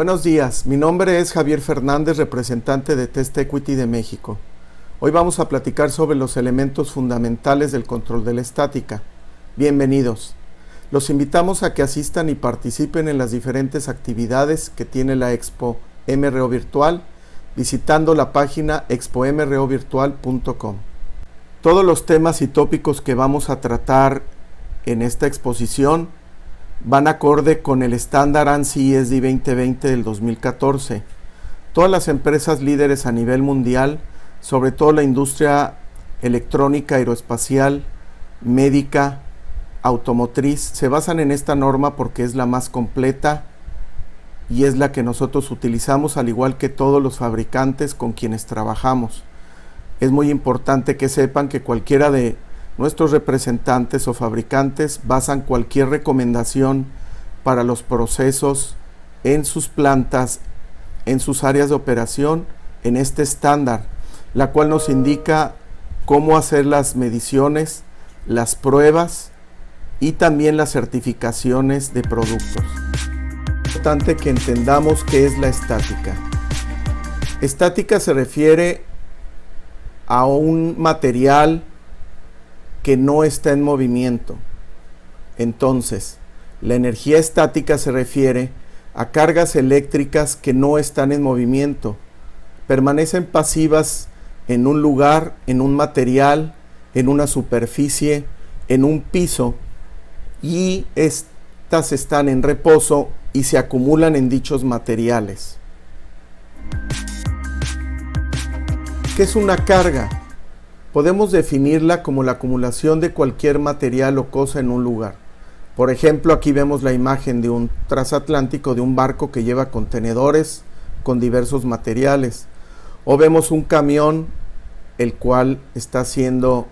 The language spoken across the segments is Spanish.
Buenos días, mi nombre es Javier Fernández, representante de TestEquity de México. Hoy vamos a platicar sobre los elementos fundamentales del control de la estática. Bienvenidos. Los invitamos a que asistan y participen en las diferentes actividades que tiene la Expo MRO Virtual, visitando la página expomrovirtual.com. Todos los temas y tópicos que vamos a tratar en esta exposición van acorde con el estándar ANSI ESDI 2020 del 2014. Todas las empresas líderes a nivel mundial, sobre todo la industria electrónica, aeroespacial, médica, automotriz, se basan en esta norma porque es la más completa y es la que nosotros utilizamos, al igual que todos los fabricantes con quienes trabajamos. Es muy importante que sepan que cualquiera de nuestros representantes o fabricantes basan cualquier recomendación para los procesos en sus plantas, en sus áreas de operación, en este estándar, la cual nos indica cómo hacer las mediciones, las pruebas y también las certificaciones de productos. Es importante que entendamos qué es la estática. Estática se refiere a un material que no está en movimiento. Entonces, la energía estática se refiere a cargas eléctricas que no están en movimiento, permanecen pasivas en un lugar, en un material, en una superficie, en un piso, y estas están en reposo y se acumulan en dichos materiales. ¿Qué es una carga? Podemos definirla como la acumulación de cualquier material o cosa en un lugar. Por ejemplo, aquí vemos la imagen de un transatlántico, de un barco que lleva contenedores con diversos materiales. O vemos un camión, el cual está siendo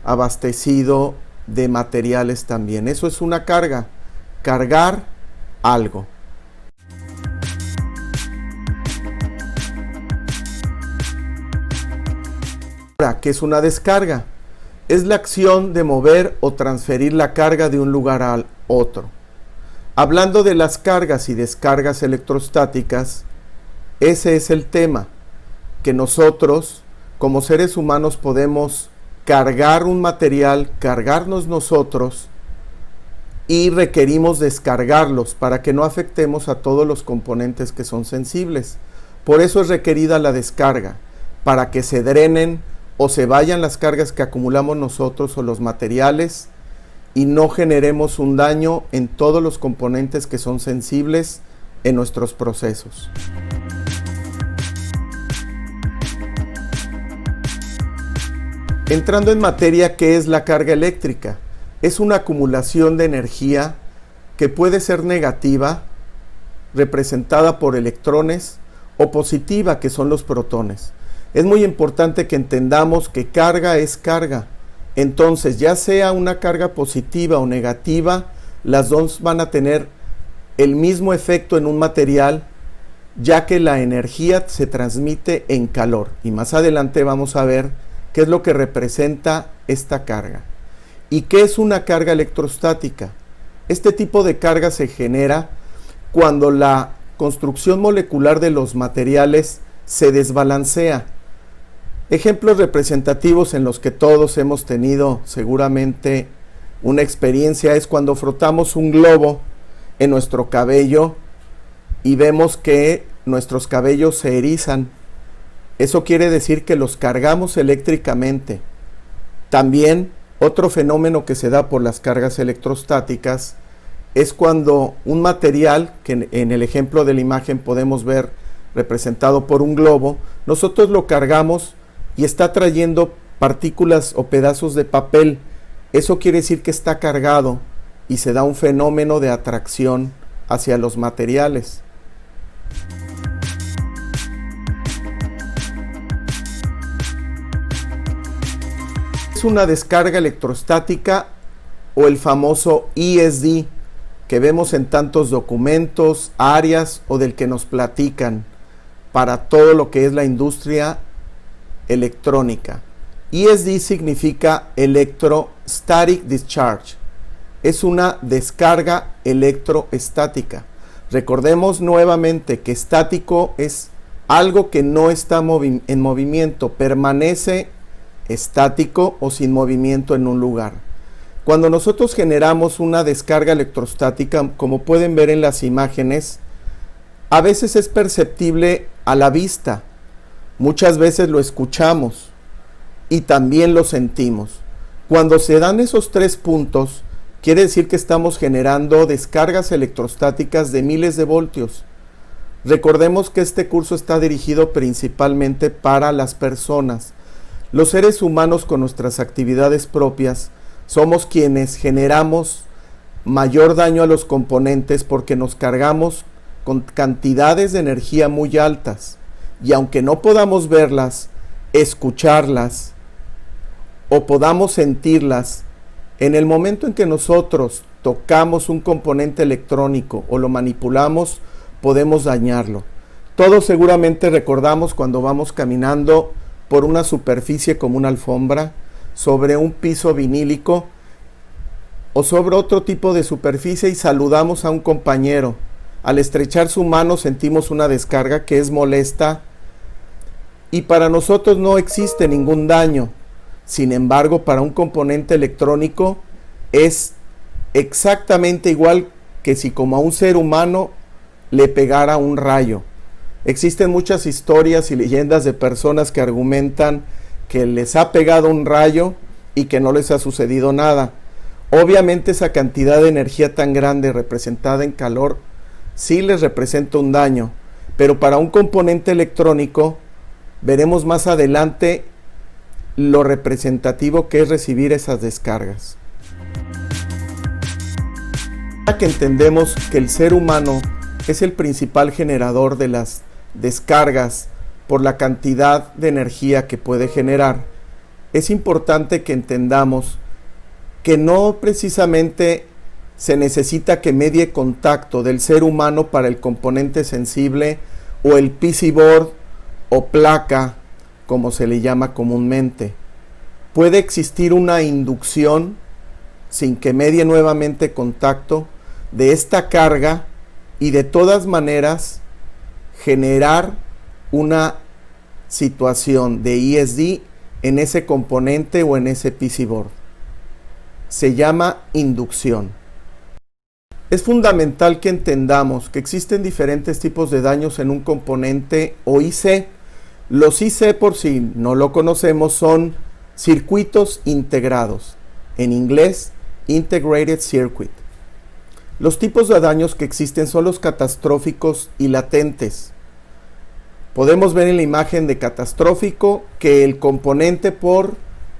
abastecido de materiales también. Eso es una carga, cargar algo. ¿Qué es una descarga? Es la acción de mover o transferir la carga de un lugar al otro. Hablando de las cargas y descargas electrostáticas, ese es el tema, que nosotros como seres humanos podemos cargar un material, cargarnos nosotros, y requerimos descargarlos para que no afectemos a todos los componentes que son sensibles. Por eso es requerida la descarga, para que se drenen o se vayan las cargas que acumulamos nosotros o los materiales y no generemos un daño en todos los componentes que son sensibles en nuestros procesos. Entrando en materia, ¿qué es la carga eléctrica? Es una acumulación de energía que puede ser negativa, representada por electrones, o positiva, que son los protones. Es muy importante que entendamos que carga es carga. Entonces, ya sea una carga positiva o negativa, las dos van a tener el mismo efecto en un material, ya que la energía se transmite en calor. Y más adelante vamos a ver qué es lo que representa esta carga. ¿Y qué es una carga electrostática? Este tipo de carga se genera cuando la construcción molecular de los materiales se desbalancea. Ejemplos representativos en los que todos hemos tenido seguramente una experiencia es cuando frotamos un globo en nuestro cabello y vemos que nuestros cabellos se erizan. Eso quiere decir que los cargamos eléctricamente. También otro fenómeno que se da por las cargas electrostáticas es cuando un material, que en el ejemplo de la imagen podemos ver representado por un globo, nosotros lo cargamos y está trayendo partículas o pedazos de papel. Eso quiere decir que está cargado y se da un fenómeno de atracción hacia los materiales. Es una descarga electrostática o el famoso ESD que vemos en tantos documentos, áreas o del que nos platican para todo lo que es la industria electrónica. ESD significa Electrostatic Discharge. Es una descarga electroestática. Recordemos nuevamente que estático es algo que no está en movimiento, permanece estático o sin movimiento en un lugar. Cuando nosotros generamos una descarga electrostática, como pueden ver en las imágenes, a veces es perceptible a la vista, muchas veces lo escuchamos y también lo sentimos. Cuando se dan esos tres puntos, quiere decir que estamos generando descargas electrostáticas de miles de voltios. Recordemos que este curso está dirigido principalmente para las personas. Los seres humanos con nuestras actividades propias somos quienes generamos mayor daño a los componentes porque nos cargamos con cantidades de energía muy altas. Y aunque no podamos verlas, escucharlas o podamos sentirlas, en el momento en que nosotros tocamos un componente electrónico o lo manipulamos, podemos dañarlo. Todos seguramente recordamos cuando vamos caminando por una superficie como una alfombra, sobre un piso vinílico o sobre otro tipo de superficie y saludamos a un compañero. Al estrechar su mano sentimos una descarga que es molesta y para nosotros no existe ningún daño. Sin embargo, para un componente electrónico es exactamente igual que si como a un ser humano le pegara un rayo. Existen muchas historias y leyendas de personas que argumentan que les ha pegado un rayo y que no les ha sucedido nada. Obviamente esa cantidad de energía tan grande representada en calor sí les representa un daño, pero para un componente electrónico veremos más adelante lo representativo que es recibir esas descargas. Ya que entendemos que el ser humano es el principal generador de las descargas por la cantidad de energía que puede generar, es importante que entendamos que no precisamente se necesita que medie contacto del ser humano para el componente sensible o el PCB o placa, como se le llama comúnmente. Puede existir una inducción sin que medie nuevamente contacto de esta carga y de todas maneras generar una situación de ESD en ese componente o en ese PCB. Se llama inducción. Es fundamental que entendamos que existen diferentes tipos de daños en un componente o IC. Los IC, por si no lo conocemos, son circuitos integrados. En inglés, Integrated Circuit. Los tipos de daños que existen son los catastróficos y latentes. Podemos ver en la imagen de catastrófico que el componente por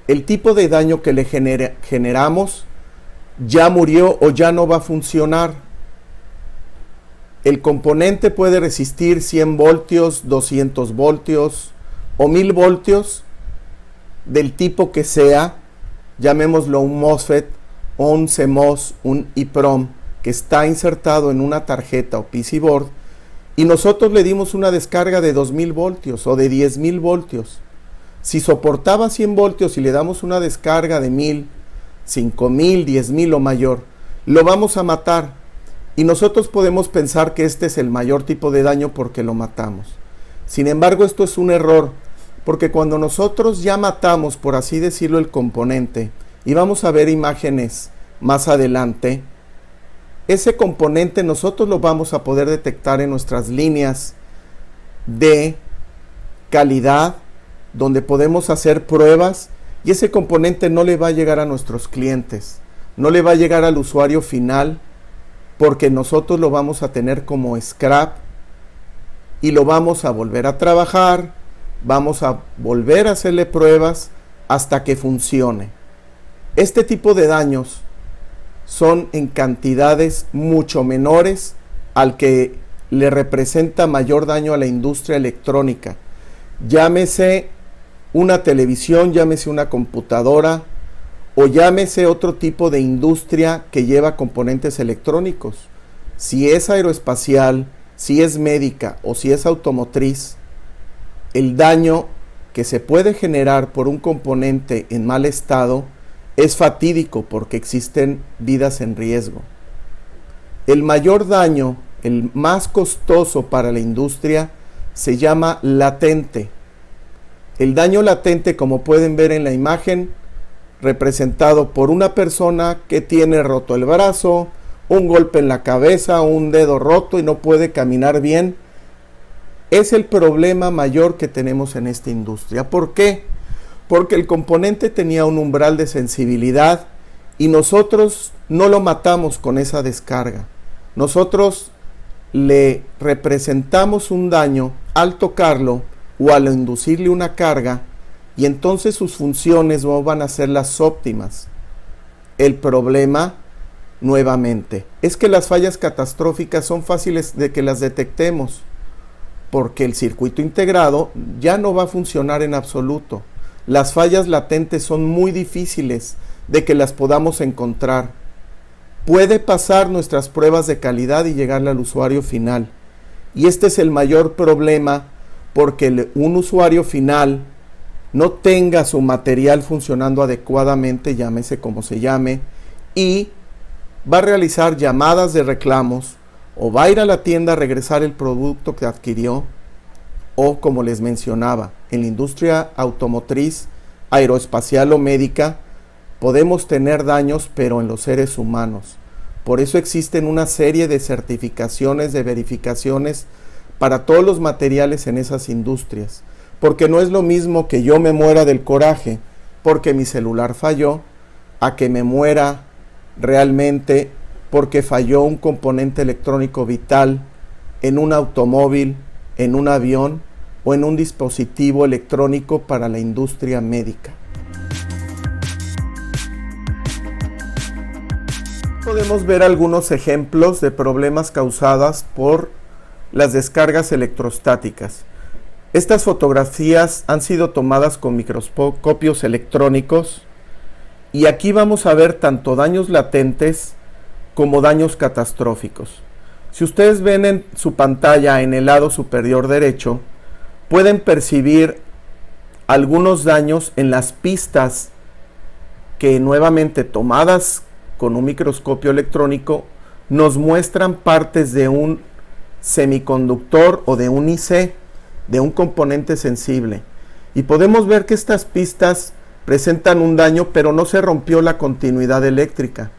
el tipo de daño que le generamos ya murió o ya no va a funcionar. El componente puede resistir 100 voltios, 200 voltios o 1000 voltios del tipo que sea, llamémoslo un MOSFET o un CMOS, un EEPROM, que está insertado en una tarjeta o PCB y nosotros le dimos una descarga de 2000 voltios o de 10.000 voltios. Si soportaba 100 voltios y le damos una descarga de 1000, 5000, 10.000 o mayor, lo vamos a matar. Y nosotros podemos pensar que este es el mayor tipo de daño porque lo matamos. Sin embargo, esto es un error, porque cuando nosotros ya matamos, por así decirlo, el componente, y vamos a ver imágenes más adelante, ese componente nosotros lo vamos a poder detectar en nuestras líneas de calidad, donde podemos hacer pruebas, y ese componente no le va a llegar a nuestros clientes, no le va a llegar al usuario final, porque nosotros lo vamos a tener como scrap y lo vamos a volver a trabajar, vamos a volver a hacerle pruebas hasta que funcione. Este tipo de daños son en cantidades mucho menores al que le representa mayor daño a la industria electrónica. Llámese una televisión, llámese una computadora o llámese otro tipo de industria que lleva componentes electrónicos. Si es aeroespacial, si es médica o si es automotriz, el daño que se puede generar por un componente en mal estado es fatídico porque existen vidas en riesgo. El mayor daño el más costoso para la industria, se llama latente. El daño latente, como pueden ver en la imagen, representado por una persona que tiene roto el brazo, un golpe en la cabeza, un dedo roto y no puede caminar bien, es el problema mayor que tenemos en esta industria. ¿Por qué? Porque el componente tenía un umbral de sensibilidad y nosotros no lo matamos con esa descarga. Nosotros le representamos un daño al tocarlo o al inducirle una carga, y entonces sus funciones no van a ser las óptimas. El problema, nuevamente, es que las fallas catastróficas son fáciles de que las detectemos, porque el circuito integrado ya no va a funcionar en absoluto. Las fallas latentes son muy difíciles de que las podamos encontrar. Puede pasar nuestras pruebas de calidad y llegarle al usuario final. Y este es el mayor problema, porque un usuario final no tenga su material funcionando adecuadamente, llámese como se llame, y va a realizar llamadas de reclamos, o va a ir a la tienda a regresar el producto que adquirió, o como les mencionaba, en la industria automotriz, aeroespacial o médica, podemos tener daños, pero en los seres humanos. Por eso existen una serie de certificaciones, de verificaciones para todos los materiales en esas industrias. Porque no es lo mismo que yo me muera del coraje porque mi celular falló, a que me muera realmente porque falló un componente electrónico vital en un automóvil, en un avión o en un dispositivo electrónico para la industria médica. Podemos ver algunos ejemplos de problemas causados por las descargas electrostáticas. Estas fotografías han sido tomadas con microscopios electrónicos y aquí vamos a ver tanto daños latentes como daños catastróficos. Si ustedes ven en su pantalla en el lado superior derecho, pueden percibir algunos daños en las pistas que, nuevamente tomadas con un microscopio electrónico, nos muestran partes de un semiconductor o de un IC, de un componente sensible, y podemos ver que estas pistas presentan un daño, pero no se rompió la continuidad eléctrica.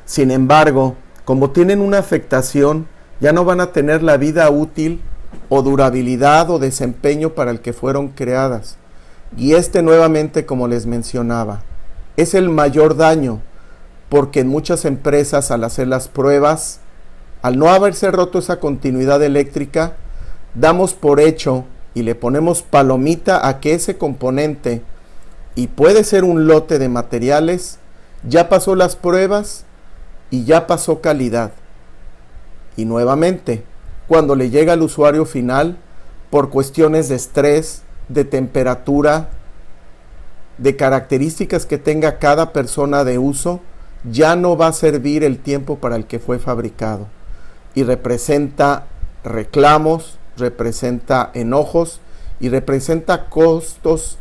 Sin embargo, como tienen una afectación, ya no van a tener la vida útil o durabilidad o desempeño para el que fueron creadas. Y nuevamente, como les mencionaba, es el mayor daño, porque en muchas empresas, al hacer las pruebas, al no haberse roto esa continuidad eléctrica, damos por hecho y le ponemos palomita a que ese componente, y puede ser un lote de materiales, ya pasó las pruebas y ya pasó calidad. Y nuevamente, cuando le llega al usuario final, por cuestiones de estrés, de temperatura, de características que tenga cada persona de uso, ya no va a servir el tiempo para el que fue fabricado. Y representa reclamos, representa enojos y representa costos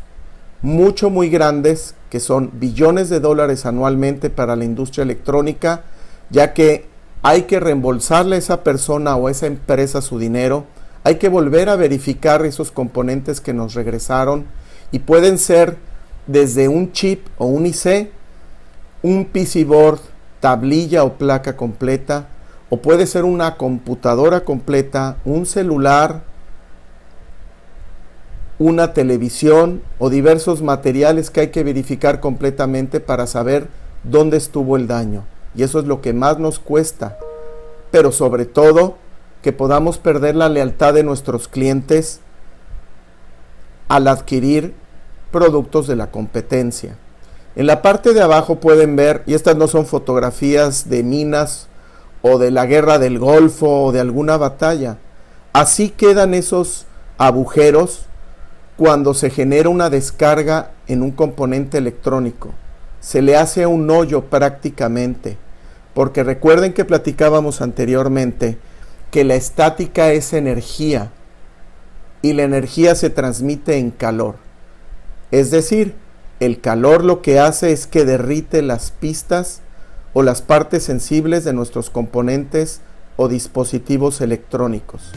muy grandes, que son billones de dólares anualmente para la industria electrónica, ya que hay que reembolsarle a esa persona o a esa empresa su dinero, hay que volver a verificar esos componentes que nos regresaron, y pueden ser desde un chip o un IC, un PC board, tablilla o placa completa, o puede ser una computadora completa, un celular, una televisión o diversos materiales que hay que verificar completamente para saber dónde estuvo el daño. Y eso es lo que más nos cuesta, pero sobre todo que podamos perder la lealtad de nuestros clientes al adquirir productos de la competencia. En la parte de abajo pueden ver, y estas no son fotografías de minas o de la guerra del Golfo o de alguna batalla, así quedan esos agujeros cuando se genera una descarga en un componente electrónico. Se le hace un hoyo prácticamente, porque recuerden que platicábamos anteriormente que la estática es energía y la energía se transmite en calor. Es decir, el calor lo que hace es que derrite las pistas o las partes sensibles de nuestros componentes o dispositivos electrónicos.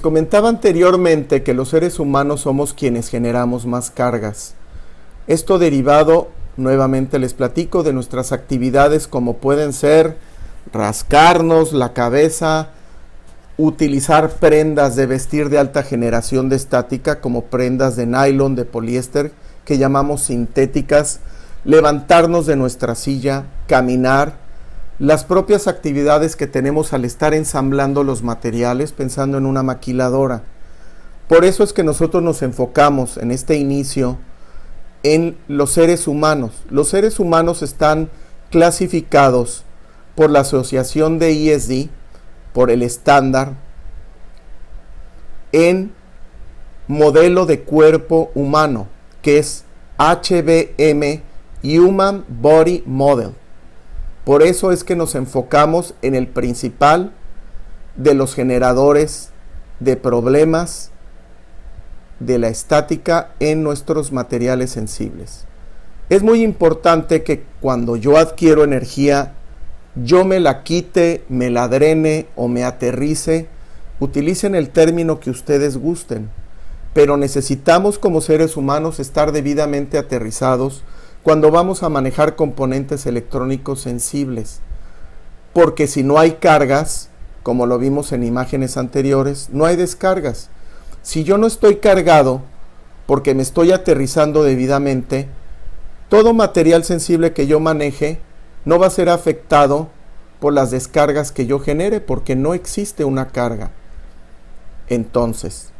Comentaba anteriormente que los seres humanos somos quienes generamos más cargas. Esto derivado, nuevamente les platico, de nuestras actividades como pueden ser rascarnos la cabeza, utilizar prendas de vestir de alta generación de estática como prendas de nylon, de poliéster, que llamamos sintéticas, levantarnos de nuestra silla, caminar, las propias actividades que tenemos al estar ensamblando los materiales, pensando en una maquiladora. Por eso es que nosotros nos enfocamos en este inicio en los seres humanos. Los seres humanos están clasificados por la Asociación de ISD, por el estándar, en modelo de cuerpo humano, que es HBM, Human Body Model. Por eso es que nos enfocamos en el principal de los generadores de problemas de la estática en nuestros materiales sensibles. Es muy importante que cuando yo adquiero energía, yo me la quite, me la drene o me aterrice, utilicen el término que ustedes gusten, pero necesitamos como seres humanos estar debidamente aterrizados cuando vamos a manejar componentes electrónicos sensibles, porque si no hay cargas, como lo vimos en imágenes anteriores, no hay descargas. Si yo no estoy cargado porque me estoy aterrizando debidamente, todo material sensible que yo maneje no va a ser afectado por las descargas que yo genere, porque no existe una carga. Entonces,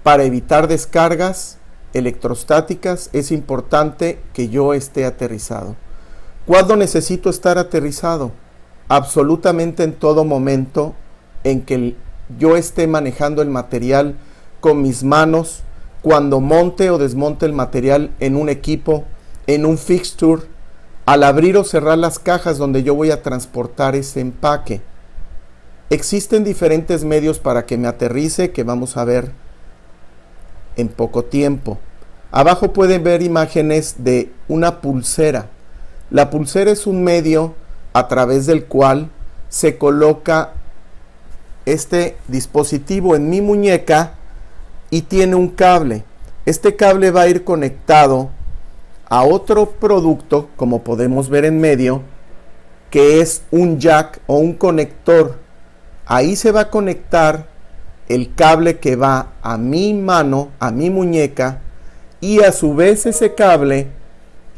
para evitar descargas electrostáticas es importante que yo esté aterrizado. ¿Cuándo necesito estar aterrizado? Absolutamente en todo momento en que yo esté manejando el material con mis manos, cuando monte o desmonte el material en un equipo, en un fixture, al abrir o cerrar las cajas donde yo voy a transportar ese empaque. Existen diferentes medios para que me aterrice, que vamos a ver en poco tiempo. Abajo pueden ver imágenes de una pulsera. La pulsera es un medio a través del cual se coloca este dispositivo en mi muñeca y tiene un cable. Este cable va a ir conectado a otro producto, como podemos ver en medio, que es un jack o un conector. Ahí se va a conectar el cable que va a mi mano, a mi muñeca, y a su vez ese cable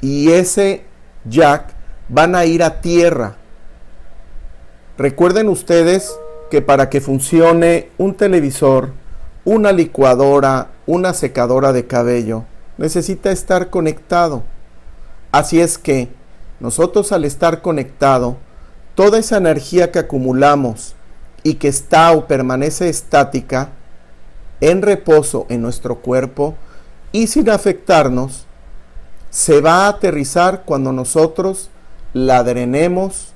y ese jack van a ir a tierra. Recuerden ustedes que para que funcione un televisor, una licuadora, una secadora de cabello, necesita estar conectado. Así es que nosotros, al estar conectado, toda esa energía que acumulamos y que está o permanece estática en reposo en nuestro cuerpo y sin afectarnos, se va a aterrizar cuando nosotros la drenemos,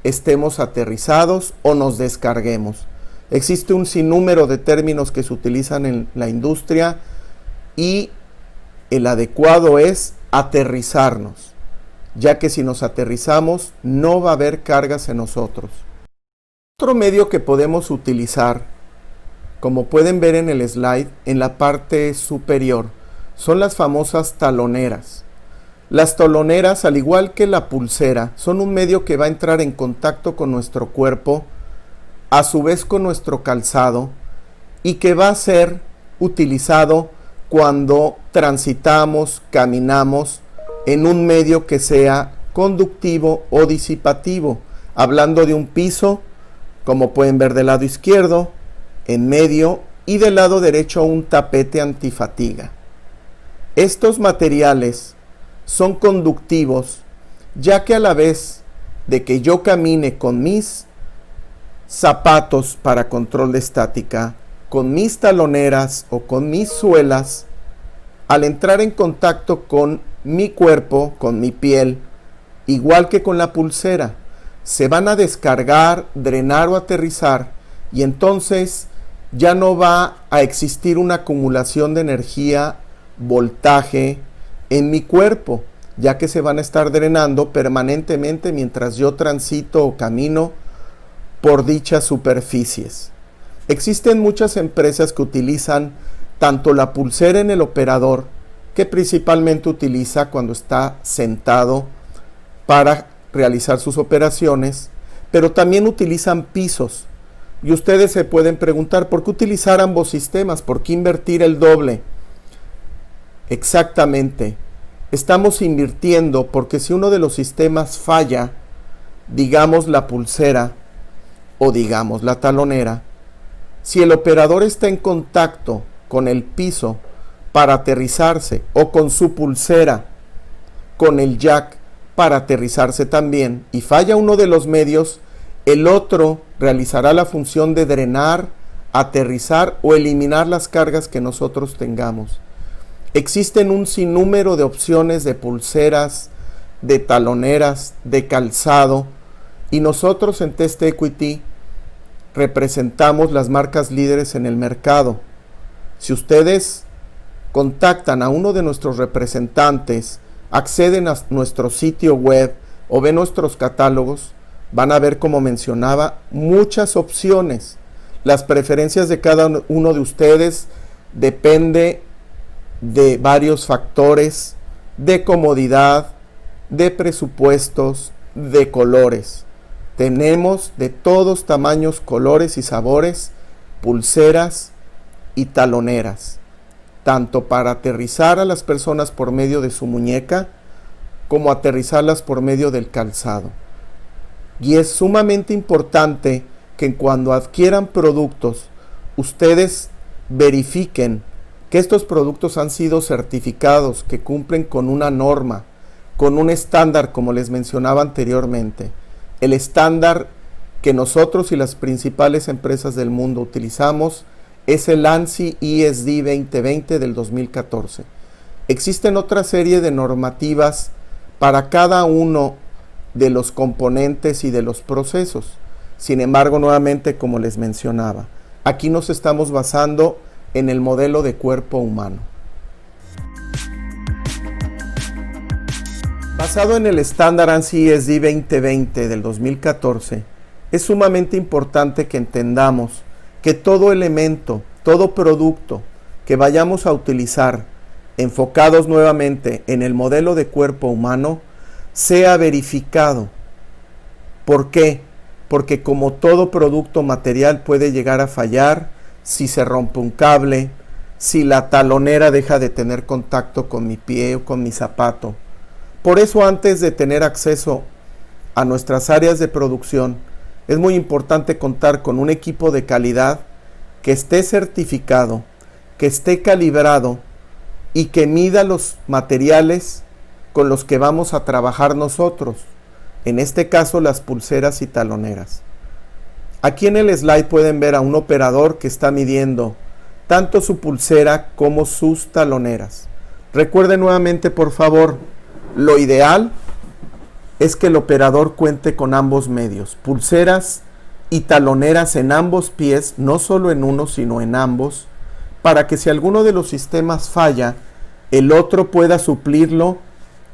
estemos aterrizados o nos descarguemos. Existe un sinnúmero de términos que se utilizan en la industria y el adecuado es aterrizarnos, ya que si nos aterrizamos no va a haber cargas en nosotros. Otro medio que podemos utilizar, como pueden ver en el slide, en la parte superior, son las famosas taloneras. Las taloneras, al igual que la pulsera, son un medio que va a entrar en contacto con nuestro cuerpo, a su vez con nuestro calzado, y que va a ser utilizado cuando transitamos, caminamos en un medio que sea conductivo o disipativo, hablando de un piso, como pueden ver del lado izquierdo, en medio, y del lado derecho un tapete antifatiga. Estos materiales son conductivos, ya que a la vez de que yo camine con mis zapatos para control de estática, con mis taloneras o con mis suelas, al entrar en contacto con mi cuerpo, con mi piel, igual que con la pulsera, se van a descargar, drenar o aterrizar, y entonces ya no va a existir una acumulación de energía, voltaje en mi cuerpo, ya que se van a estar drenando permanentemente mientras yo transito o camino por dichas superficies. Existen muchas empresas que utilizan tanto la pulsera en el operador, que principalmente utiliza cuando está sentado para realizar sus operaciones, pero también utilizan pisos. Y ustedes se pueden preguntar, ¿por qué utilizar ambos sistemas? ¿Por qué invertir el doble? Exactamente. Estamos invirtiendo porque si uno de los sistemas falla, digamos la pulsera o digamos la talonera, si el operador está en contacto con el piso para aterrizarse o con su pulsera, con el jack para aterrizarse también, y falla uno de los medios, el otro realizará la función de drenar, aterrizar o eliminar las cargas que nosotros tengamos. Existen un sinnúmero de opciones de pulseras, de taloneras, de calzado, y nosotros en Test Equity representamos las marcas líderes en el mercado. Si ustedes contactan a uno de nuestros representantes, acceden a nuestro sitio web o ven nuestros catálogos, van a ver, como mencionaba, muchas opciones. Las preferencias de cada uno de ustedes depende de varios factores, de comodidad, de presupuestos, de colores. Tenemos de todos tamaños, colores y sabores, pulseras y taloneras, tanto para aterrizar a las personas por medio de su muñeca, como aterrizarlas por medio del calzado. Y es sumamente importante que cuando adquieran productos, ustedes verifiquen que estos productos han sido certificados, que cumplen con una norma, con un estándar, como les mencionaba anteriormente. El estándar que nosotros y las principales empresas del mundo utilizamos es el ANSI ESD 2020 del 2014. Existen otra serie de normativas para cada uno de los componentes y de los procesos. Sin embargo, nuevamente, como les mencionaba, aquí nos estamos basando en el modelo de cuerpo humano. Basado en el estándar ANSI ESD 2020 del 2014, es sumamente importante que entendamos que todo elemento, todo producto que vayamos a utilizar, enfocados nuevamente en el modelo de cuerpo humano, sea verificado. ¿Por qué? Porque como todo producto material puede llegar a fallar si se rompe un cable, si la talonera deja de tener contacto con mi pie o con mi zapato. Por eso, antes de tener acceso a nuestras áreas de producción, es muy importante contar con un equipo de calidad que esté certificado, que esté calibrado y que mida los materiales con los que vamos a trabajar nosotros, en este caso las pulseras y taloneras. Aquí en el slide pueden ver a un operador que está midiendo tanto su pulsera como sus taloneras. Recuerden nuevamente, por favor, lo ideal es que el operador cuente con ambos medios, pulseras y taloneras en ambos pies, no solo en uno, sino en ambos, para que si alguno de los sistemas falla, el otro pueda suplirlo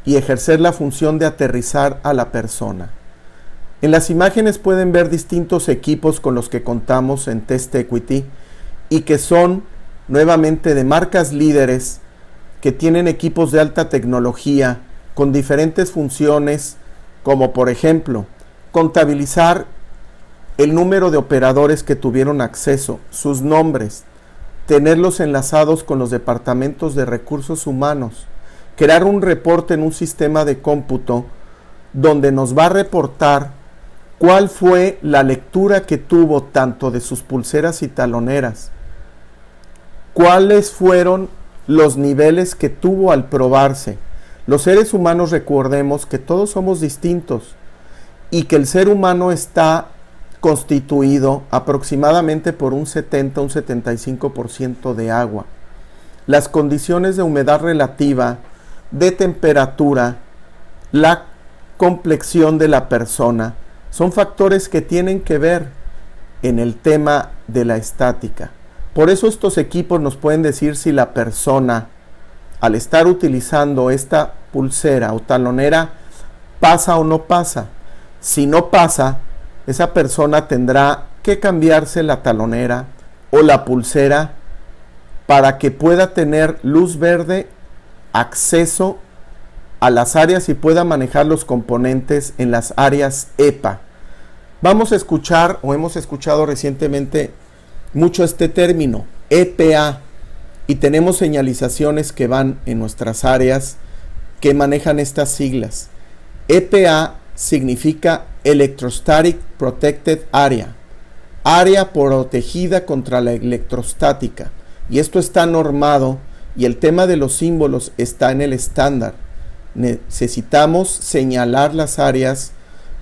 y ejercer la función de aterrizar a la persona. En las imágenes pueden ver distintos equipos con los que contamos en Test Equity y que son nuevamente de marcas líderes que tienen equipos de alta tecnología con diferentes funciones, como por ejemplo contabilizar el número de operadores que tuvieron acceso, sus nombres, tenerlos enlazados con los departamentos de recursos humanos, crear un reporte en un sistema de cómputo donde nos va a reportar cuál fue la lectura que tuvo tanto de sus pulseras y taloneras, cuáles fueron los niveles que tuvo al probarse. Los seres humanos, recordemos que todos somos distintos y que el ser humano está constituido aproximadamente por un 70 a un 75% de agua. Las condiciones de humedad relativa, de temperatura, la complexión de la persona, son factores que tienen que ver en el tema de la estática. Por eso estos equipos nos pueden decir si la persona al estar utilizando esta pulsera o talonera, ¿pasa o no pasa? Si no pasa, esa persona tendrá que cambiarse la talonera o la pulsera para que pueda tener luz verde, acceso a las áreas y pueda manejar los componentes en las áreas EPA. Vamos a escuchar o hemos escuchado recientemente mucho este término, EPA, y tenemos señalizaciones que van en nuestras áreas que manejan estas siglas. EPA significa Electrostatic Protected Area, área protegida contra la electrostática, y esto está normado y el tema de los símbolos está en el estándar. Necesitamos señalar las áreas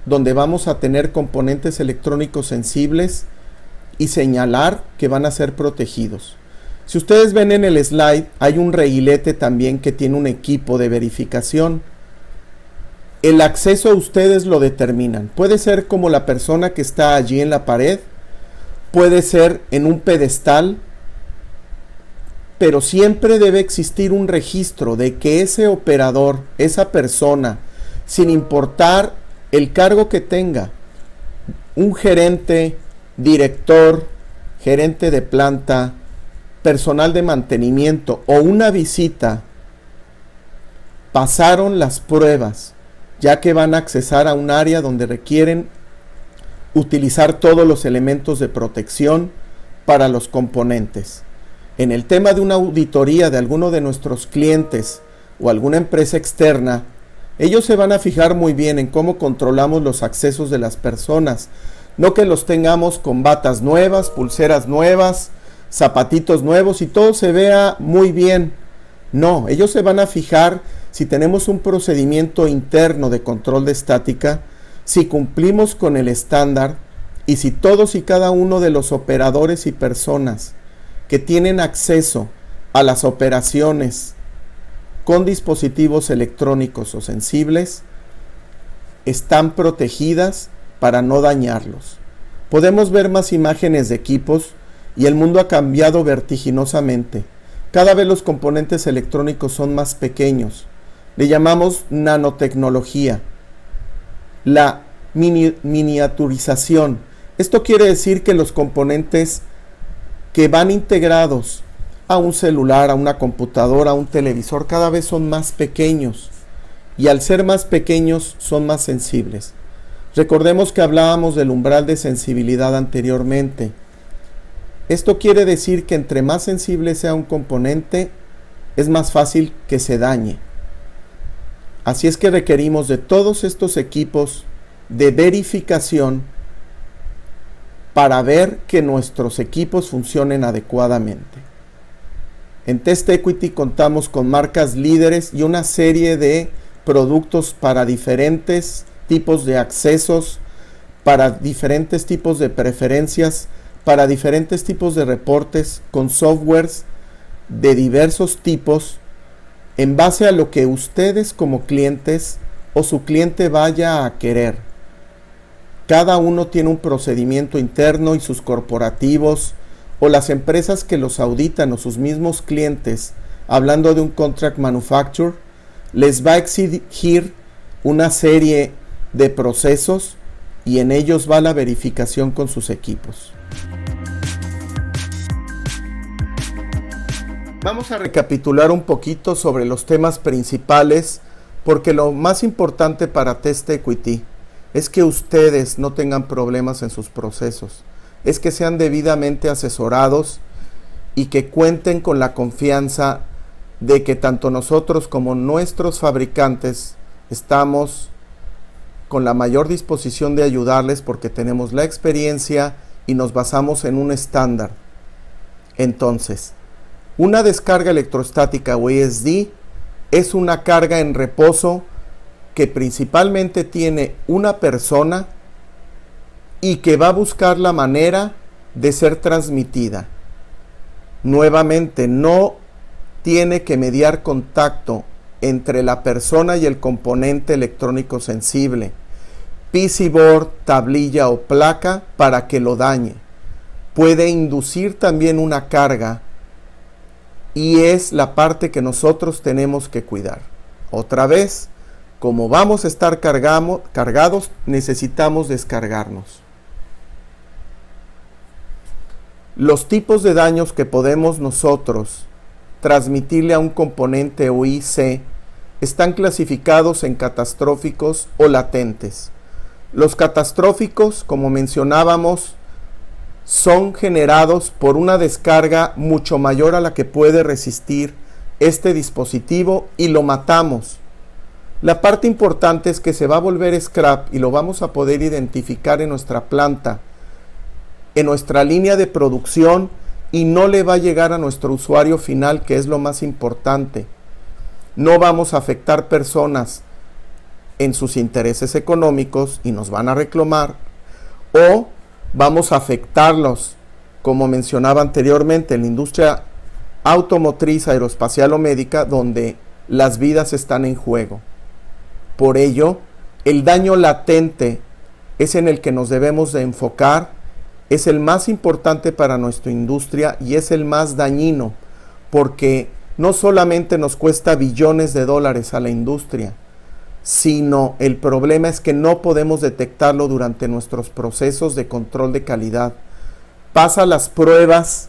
donde vamos a tener componentes electrónicos sensibles y señalar que van a ser protegidos. Si ustedes ven en el slide, hay un reguilete también que tiene un equipo de verificación. El acceso a ustedes lo determinan. Puede ser como la persona que está allí en la pared, puede ser en un pedestal, pero siempre debe existir un registro de que ese operador, esa persona, sin importar el cargo que tenga, un gerente, director, gerente de planta, personal de mantenimiento o una visita, pasaron las pruebas, ya que van a accesar a un área donde requieren utilizar todos los elementos de protección para los componentes. En el tema de una auditoría de alguno de nuestros clientes o alguna empresa externa, ellos se van a fijar muy bien en cómo controlamos los accesos de las personas, no que los tengamos con batas nuevas, pulseras nuevas, zapatitos nuevos y todo se vea muy bien. No, ellos se van a fijar si tenemos un procedimiento interno de control de estática, si cumplimos con el estándar y si todos y cada uno de los operadores y personas que tienen acceso a las operaciones con dispositivos electrónicos o sensibles están protegidas para no dañarlos. Podemos ver más imágenes de equipos y el mundo ha cambiado vertiginosamente. Cada vez los componentes electrónicos son más pequeños. Le llamamos nanotecnología. La miniaturización. Esto quiere decir que los componentes que van integrados a un celular, a una computadora, a un televisor, cada vez son más pequeños. Y al ser más pequeños, son más sensibles. Recordemos que hablábamos del umbral de sensibilidad anteriormente. Esto quiere decir que entre más sensible sea un componente, es más fácil que se dañe. Así es que requerimos de todos estos equipos de verificación para ver que nuestros equipos funcionen adecuadamente. En TestEquity contamos con marcas líderes y una serie de productos para diferentes tipos de accesos, para diferentes tipos de preferencias, para diferentes tipos de reportes, con softwares de diversos tipos, en base a lo que ustedes como clientes o su cliente vaya a querer. Cada uno tiene un procedimiento interno y sus corporativos o las empresas que los auditan o sus mismos clientes, hablando de un contract manufacturer, les va a exigir una serie de procesos y en ellos va la verificación con sus equipos. Vamos a recapitular un poquito sobre los temas principales, porque lo más importante para TestEquity es que ustedes no tengan problemas en sus procesos, es que sean debidamente asesorados y que cuenten con la confianza de que tanto nosotros como nuestros fabricantes estamos con la mayor disposición de ayudarles porque tenemos la experiencia y nos basamos en un estándar. Entonces, una descarga electrostática o ESD es una carga en reposo que principalmente tiene una persona y que va a buscar la manera de ser transmitida. Nuevamente, no tiene que mediar contacto entre la persona y el componente electrónico sensible, PC board, tablilla o placa para que lo dañe. Puede inducir también una carga y es la parte que nosotros tenemos que cuidar. Otra vez, como vamos a estar cargados, necesitamos descargarnos. Los tipos de daños que podemos nosotros transmitirle a un componente o IC están clasificados en catastróficos o latentes. Los catastróficos, como mencionábamos, son generados por una descarga mucho mayor a la que puede resistir este dispositivo y lo matamos. La parte importante es que se va a volver scrap y lo vamos a poder identificar en nuestra planta, en nuestra línea de producción, y no le va a llegar a nuestro usuario final, que es lo más importante. No vamos a afectar personas en sus intereses económicos y nos van a reclamar, o vamos a afectarlos, como mencionaba anteriormente, en la industria automotriz, aeroespacial o médica, donde las vidas están en juego. Por ello, el daño latente es en el que nos debemos de enfocar, es el más importante para nuestra industria y es el más dañino, porque no solamente nos cuesta billones de dólares a la industria, sino el problema es que no podemos detectarlo durante nuestros procesos de control de calidad. Pasa las pruebas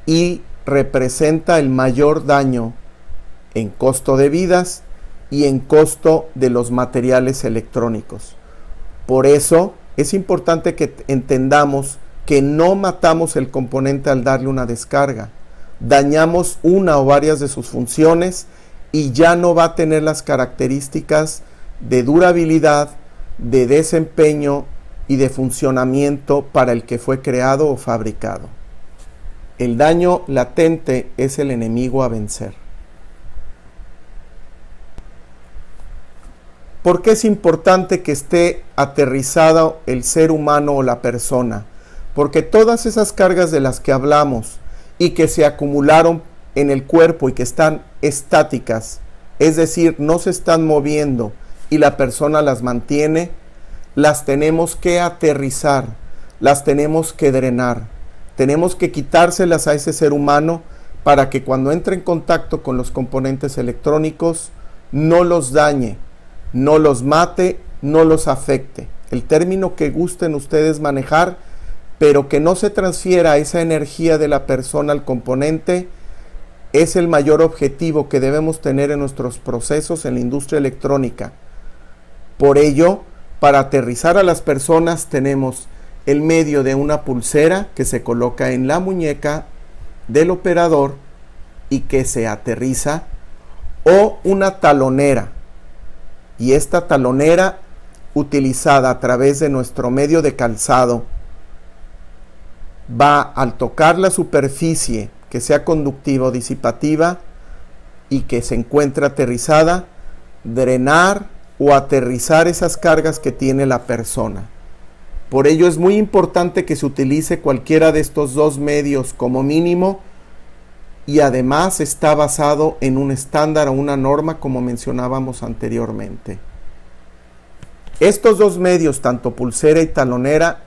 y representa el mayor daño en costo de vidas y en costo de los materiales electrónicos. Por eso es importante que entendamos que no matamos el componente al darle una descarga. Dañamos una o varias de sus funciones y ya no va a tener las características de durabilidad, de desempeño y de funcionamiento para el que fue creado o fabricado. El daño latente es el enemigo a vencer. ¿Por qué es importante que esté aterrizado el ser humano o la persona? Porque todas esas cargas de las que hablamos y que se acumularon en el cuerpo y que están estáticas, es decir, no se están moviendo y la persona las mantiene, las tenemos que aterrizar, las tenemos que drenar, tenemos que quitárselas a ese ser humano para que cuando entre en contacto con los componentes electrónicos no los dañe, no los mate, no los afecte. El término que gusten ustedes manejar, pero que no se transfiera esa energía de la persona al componente, es el mayor objetivo que debemos tener en nuestros procesos en la industria electrónica. Por ello, para aterrizar a las personas tenemos el medio de una pulsera que se coloca en la muñeca del operador y que se aterriza, o una talonera. Y esta talonera, utilizada a través de nuestro medio de calzado, va, al tocar la superficie que sea conductiva o disipativa y que se encuentra aterrizada, drenar o aterrizar esas cargas que tiene la persona. Por ello es muy importante que se utilice cualquiera de estos dos medios como mínimo, y además está basado en un estándar o una norma, como mencionábamos anteriormente. Estos dos medios, tanto pulsera y talonera,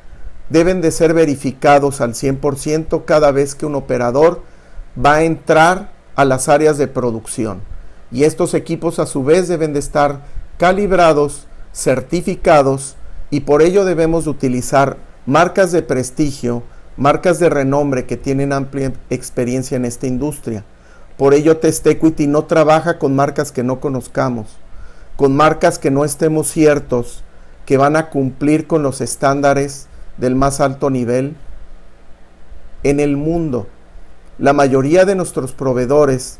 deben de ser verificados al 100% cada vez que un operador va a entrar a las áreas de producción. Y estos equipos a su vez deben de estar calibrados, certificados, y por ello debemos de utilizar marcas de prestigio, marcas de renombre que tienen amplia experiencia en esta industria. Por ello TestEquity no trabaja con marcas que no conozcamos, con marcas que no estemos ciertos que van a cumplir con los estándares del más alto nivel en el mundo. La mayoría de nuestros proveedores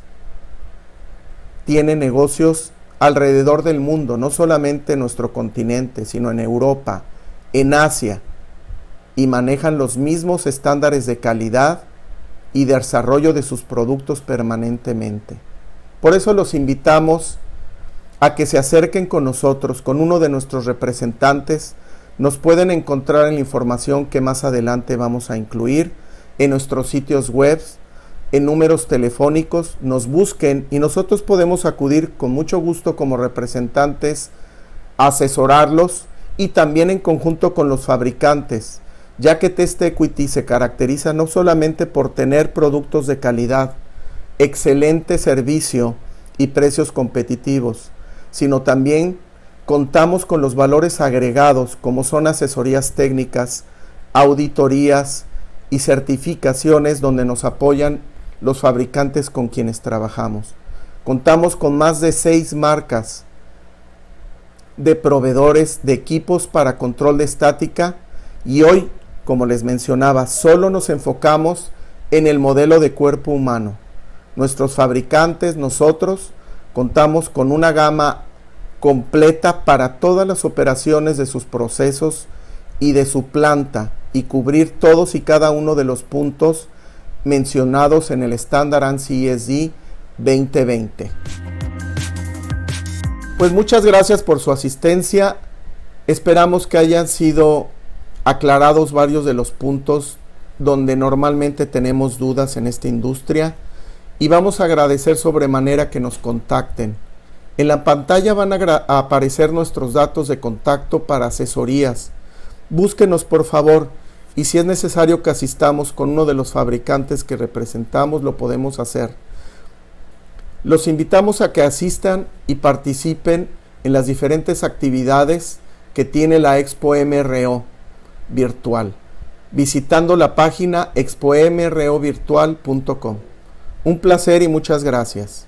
tienen negocios alrededor del mundo, no solamente en nuestro continente, sino en Europa, en Asia, y manejan los mismos estándares de calidad y de desarrollo de sus productos permanentemente. Por eso los invitamos a que se acerquen con nosotros, con uno de nuestros representantes. Nos pueden encontrar en la información que más adelante vamos a incluir en nuestros sitios web, en números telefónicos. Nos busquen y nosotros podemos acudir con mucho gusto como representantes a asesorarlos, y también en conjunto con los fabricantes, ya que Test Equity se caracteriza no solamente por tener productos de calidad, excelente servicio y precios competitivos, sino también contamos con los valores agregados como son asesorías técnicas, auditorías y certificaciones donde nos apoyan los fabricantes con quienes trabajamos. Contamos con más de 6 marcas de proveedores de equipos para control de estática y hoy, como les mencionaba, solo nos enfocamos en el modelo de cuerpo humano. Nuestros fabricantes, nosotros, contamos con una gama completa para todas las operaciones de sus procesos y de su planta y cubrir todos y cada uno de los puntos mencionados en el estándar ANSI ESG 2020. Pues muchas gracias por su asistencia. Esperamos que hayan sido aclarados varios de los puntos donde normalmente tenemos dudas en esta industria y vamos a agradecer sobremanera que nos contacten. En la pantalla van a aparecer nuestros datos de contacto para asesorías. Búsquenos por favor y si es necesario que asistamos con uno de los fabricantes que representamos, lo podemos hacer. Los invitamos a que asistan y participen en las diferentes actividades que tiene la Expo MRO virtual, visitando la página expomrovirtual.com. Un placer y muchas gracias.